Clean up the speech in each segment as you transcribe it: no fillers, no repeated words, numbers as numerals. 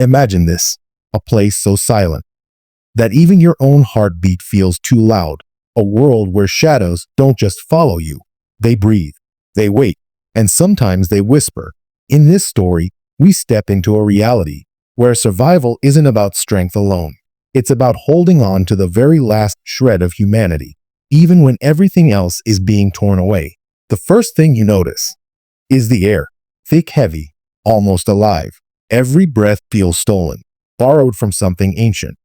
Imagine this, a place so silent that even your own heartbeat feels too loud, a world where shadows don't just follow you, they breathe, they wait, and sometimes they whisper. In this story, we step into a reality where survival isn't about strength alone. It's about holding on to the very last shred of humanity, even when everything else is being torn away. The first thing you notice is the air, thick, heavy, almost alive. Every breath feels stolen, borrowed from something ancient.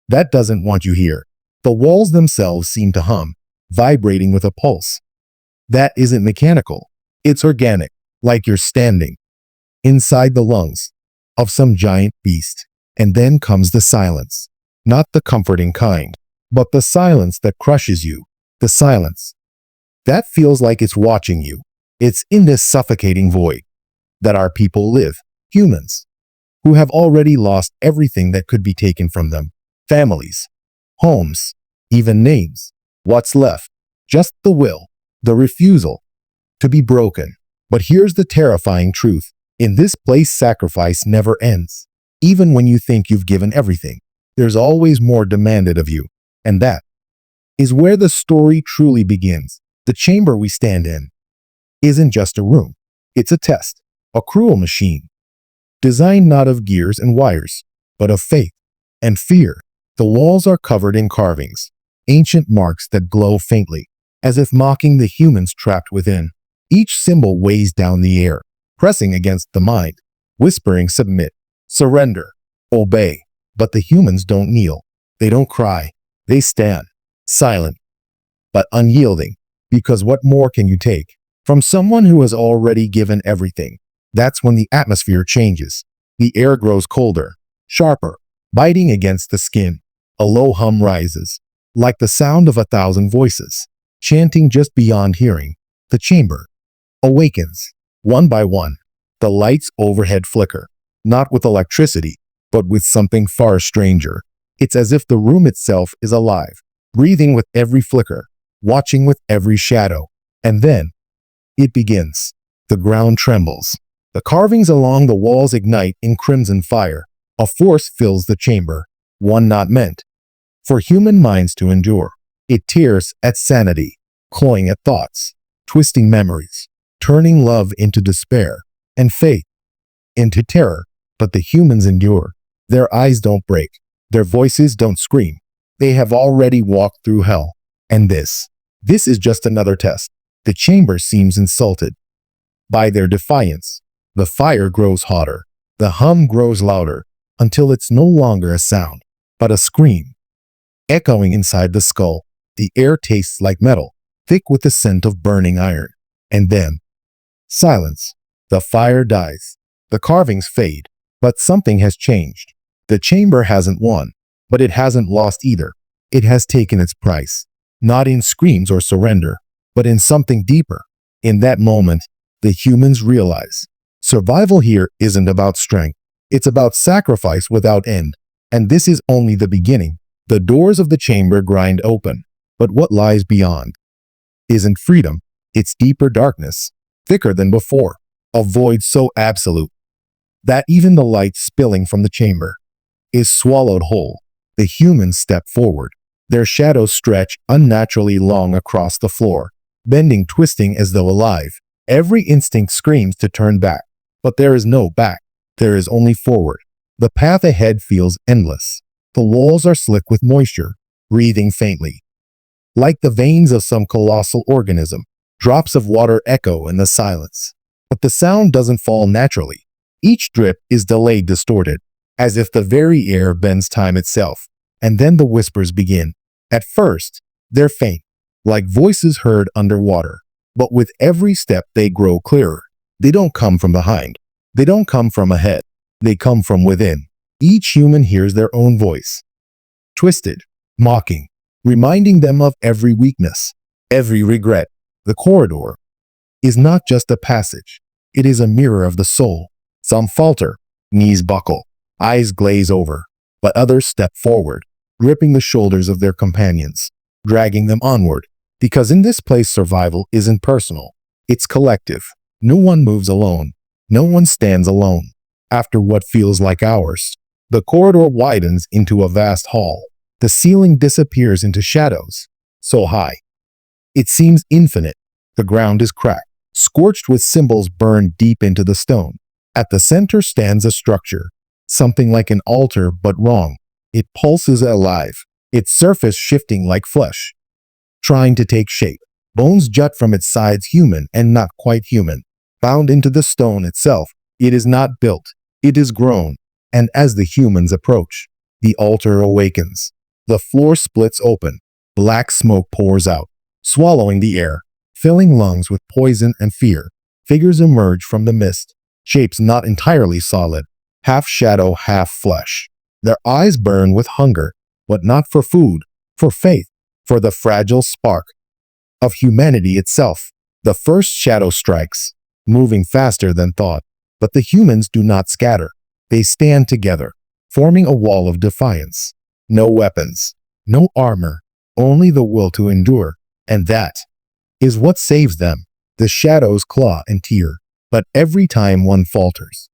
That doesn't want you here. The walls themselves seem to hum, vibrating with a pulse. That isn't mechanical. It's organic, like you're standing inside the lungs of some giant beast. And then comes the silence. Not the comforting kind, but the silence that crushes you. The silence that feels like it's watching you. It's in this suffocating void that our people live, humans, who have already lost everything that could be taken from them. Families, homes, even names. What's left? Just the will, the refusal to be broken. But here's the terrifying truth. In this place, sacrifice never ends. Even when you think you've given everything, there's always more demanded of you. And that is where the story truly begins. The chamber we stand in isn't just a room. It's a test, a cruel machine, designed not of gears and wires, but of faith and fear. The walls are covered in carvings, ancient marks that glow faintly, as if mocking the humans trapped within. Each symbol weighs down the air, pressing against the mind, whispering, submit, surrender, obey. But the humans don't kneel. They don't cry. They stand, silent, but unyielding. Because what more can you take from someone who has already given everything? That's when the atmosphere changes. The air grows colder, sharper, biting against the skin. A low hum rises, like the sound of 1,000 voices, chanting just beyond hearing. The chamber awakens, one by one. The lights overhead flicker, not with electricity, but with something far stranger. It's as if the room itself is alive, breathing with every flicker, watching with every shadow. And then it begins. The ground trembles. The carvings along the walls ignite in crimson fire. A force fills the chamber, one not meant for human minds to endure. It tears at sanity, clawing at thoughts, twisting memories, turning love into despair, and faith into terror. But the humans endure. Their eyes don't break. Their voices don't scream. They have already walked through hell. And this is just another test. The chamber seems insulted by their defiance. The fire grows hotter. The hum grows louder, until it's no longer a sound, but a scream, echoing inside the skull. The air tastes like metal, thick with the scent of burning iron. And then, silence. The fire dies. The carvings fade, but something has changed. The chamber hasn't won, but it hasn't lost either. It has taken its price, not in screams or surrender, but in something deeper. In that moment, the humans realize survival here isn't about strength. It's about sacrifice without end. And this is only the beginning. The doors of the chamber grind open, but what lies beyond isn't freedom. It's deeper darkness, thicker than before, a void so absolute that even the light spilling from the chamber is swallowed whole. The humans step forward. Their shadows stretch unnaturally long across the floor, bending, twisting as though alive. Every instinct screams to turn back, but there is no back. There is only forward. The path ahead feels endless. The walls are slick with moisture, breathing faintly, like the veins of some colossal organism. Drops of water echo in the silence. But the sound doesn't fall naturally. Each drip is delayed, distorted, as if the very air bends time itself. And then the whispers begin. At first, they're faint, like voices heard underwater. But with every step, they grow clearer. They don't come from behind. They don't come from ahead. They come from within. Each human hears their own voice, twisted, mocking, reminding them of every weakness, every regret. The corridor is not just a passage. It is a mirror of the soul. Some falter, knees buckle, eyes glaze over, but others step forward, gripping the shoulders of their companions, dragging them onward. Because in this place, survival isn't personal. It's collective. No one moves alone. No one stands alone. after what feels like hours. The corridor widens into a vast hall. The ceiling disappears into shadows, so high it seems infinite. The ground is cracked, scorched with symbols burned deep into the stone. At the center stands a structure, something like an altar but wrong. It pulses alive, its surface shifting like flesh, trying to take shape. Bones jut from its sides, human and not quite human. Bound into the stone itself, it is not built, it is grown. And as the humans approach, the altar awakens. The floor splits open. Black smoke pours out, swallowing the air, filling lungs with poison and fear. Figures emerge from the mist, shapes not entirely solid, half shadow, half flesh. Their eyes burn with hunger, but not for food, for faith, for the fragile spark of humanity itself. The first shadow strikes, moving faster than thought, but the humans do not scatter. They stand together, forming a wall of defiance. No weapons, no armor, only the will to endure, and that is what saves them. The shadows claw and tear, but every time one falters,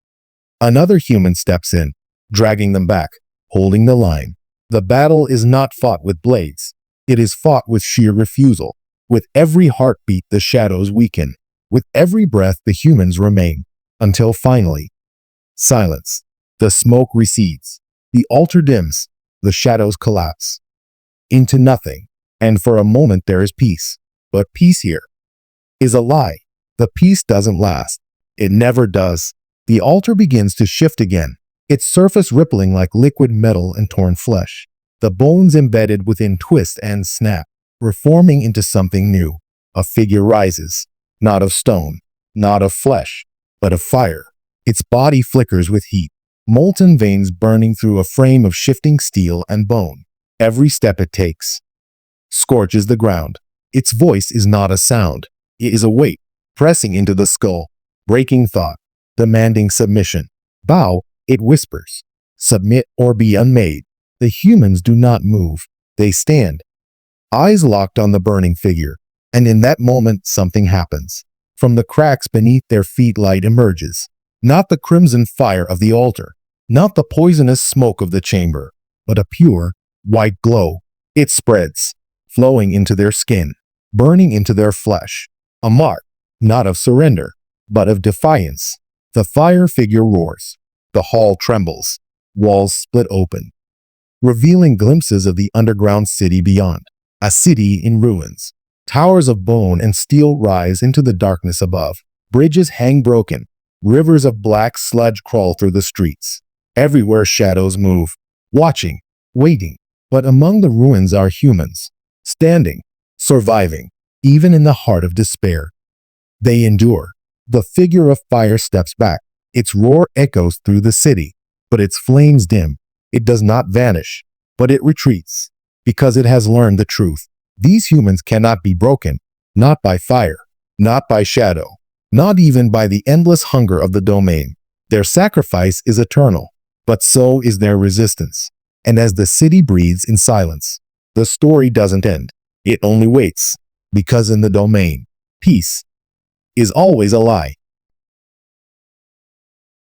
another human steps in, dragging them back, holding the line. The battle is not fought with blades. It is fought with sheer refusal. With every heartbeat, the shadows weaken. With every breath, the humans remain, until finally, silence. The smoke recedes. The altar dims. The shadows collapse into nothing. And for a moment there is peace. But peace here is a lie. The peace doesn't last. It never does. The altar begins to shift again, its surface rippling like liquid metal and torn flesh. The bones embedded within twist and snap, reforming into something new. A figure rises, not of stone, not of flesh, but of fire. Its body flickers with heat, molten veins burning through a frame of shifting steel and bone. Every step it takes scorches the ground. Its voice is not a sound. It is a weight, pressing into the skull, breaking thought, demanding submission. Bow, it whispers. Submit or be unmade. The humans do not move. They stand, eyes locked on the burning figure. And in that moment, something happens. From the cracks beneath their feet, light emerges. Not the crimson fire of the altar, not the poisonous smoke of the chamber, but a pure, white glow. It spreads, flowing into their skin, burning into their flesh. A mark, not of surrender, but of defiance. The fire figure roars. The hall trembles. Walls split open, revealing glimpses of the underground city beyond. A city in ruins. Towers of bone and steel rise into the darkness above. Bridges hang broken. Rivers of black sludge crawl through the streets. Everywhere shadows move, watching, waiting. But among the ruins are humans, standing, surviving, even in the heart of despair. They endure. The figure of fire steps back. Its roar echoes through the city, but its flames dim. It does not vanish, but it retreats, because it has learned the truth. These humans cannot be broken, not by fire, not by shadow, not even by the endless hunger of the domain. Their sacrifice is eternal, but so is their resistance. And as the city breathes in silence, the story doesn't end. It only waits, because in the domain, peace is always a lie.